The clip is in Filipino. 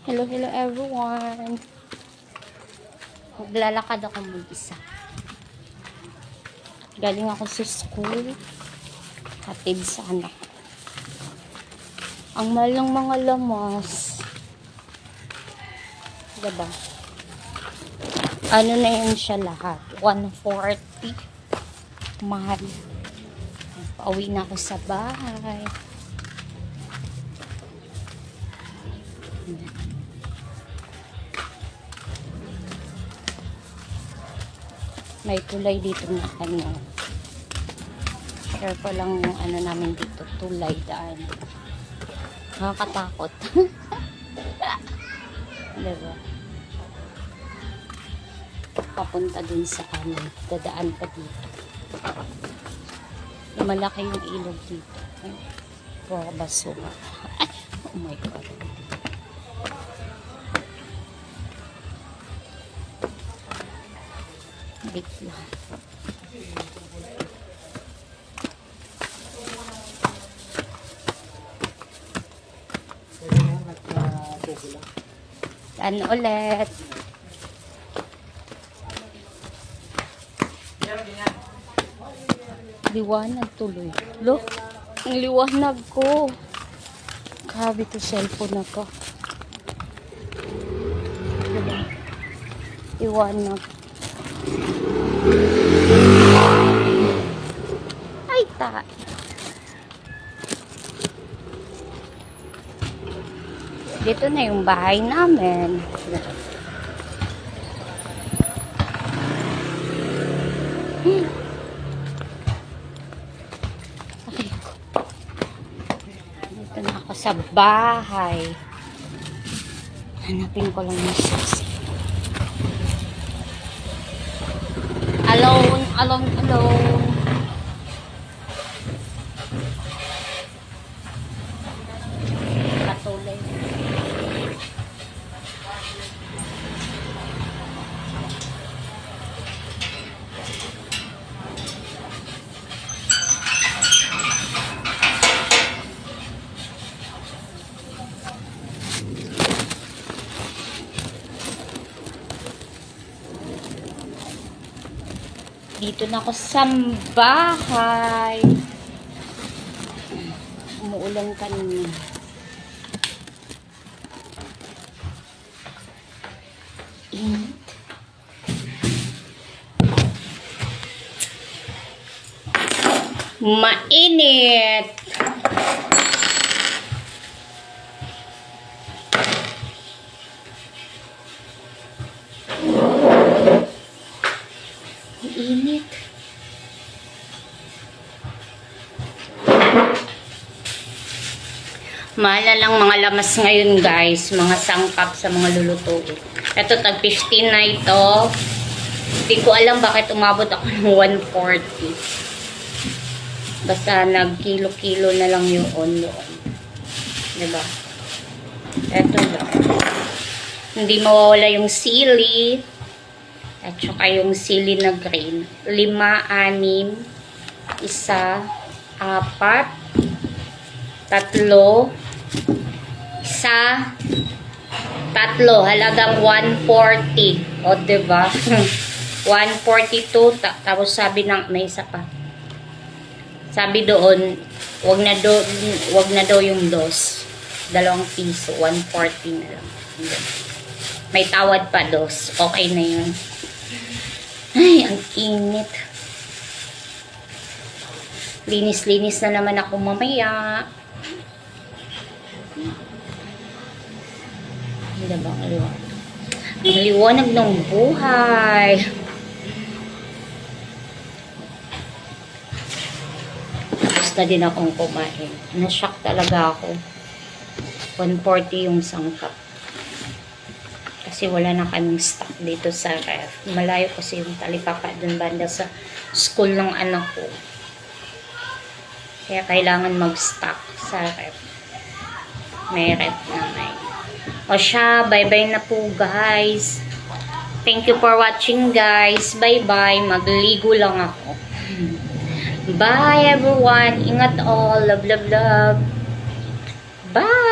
Hello, hello everyone. Maglalakad ako mag-isa. Galing ako sa school. Hatid sa anak. Ang mahal ng mga lamas. Diba? Ano na yun siya lahat? 140. Mahal. Pauwi na ako sa bahay. May tulay dito na ano. Share ko lang yung ano namin dito. Tulay daan. Nakakatakot. Diba? Papunta dun sa ano. Dadaan pa dito. Malaki yung ilog dito. Puro basura. Ay, oh my God. Wait lang. Ano ulit? Liwanag tuloy. Look, ang liwanag ko. Grabe to cellphone na to. Diba? Liwanag. Ay, ta. Dito na yung bahay namin. Dito na ako sa bahay. Hanapin ko lang yung sisi. Alone, alone, alone. Patuloy. Dito na ako sa bahay. Umuulan kanina. Init. Mainit. Init. Mahal lang mga lamas ngayon guys. Mga sangkap sa mga lulutuin. Ito tag 15 na ito. Hindi ko alam bakit umabot ako ng 140. Basta nag-kilo-kilo na lang yun doon. Diba? Ito lang. Hindi mawawala yung sili. At saka yung sili na green. 5, 6, 1, 4, 3, 3. Halagang 140. O, diba? 142. Tapos sabi ng, may isa pa. Sabi doon, wag na daw yung dos. 2 piso. 140 na lang. May tawad pa dos. Okay na yun. Ay, ang init. Linis-linis na naman ako mamaya. Hindi ba ang liwanag? Ang liwanag ng buhay. Tapos na din akong kumain. Na-shock talaga ako. 140 yung sangkap. Kasi wala na kaming stock dito sa ref. Malayo kasi yung talipapa dun banda sa school ng anak ko. Kaya kailangan mag-stock sa ref. May ref na may. O siya, bye-bye na po guys. Thank you for watching guys. Bye-bye. Magligo lang ako. Bye everyone. Ingat all. Love, love, love. Bye!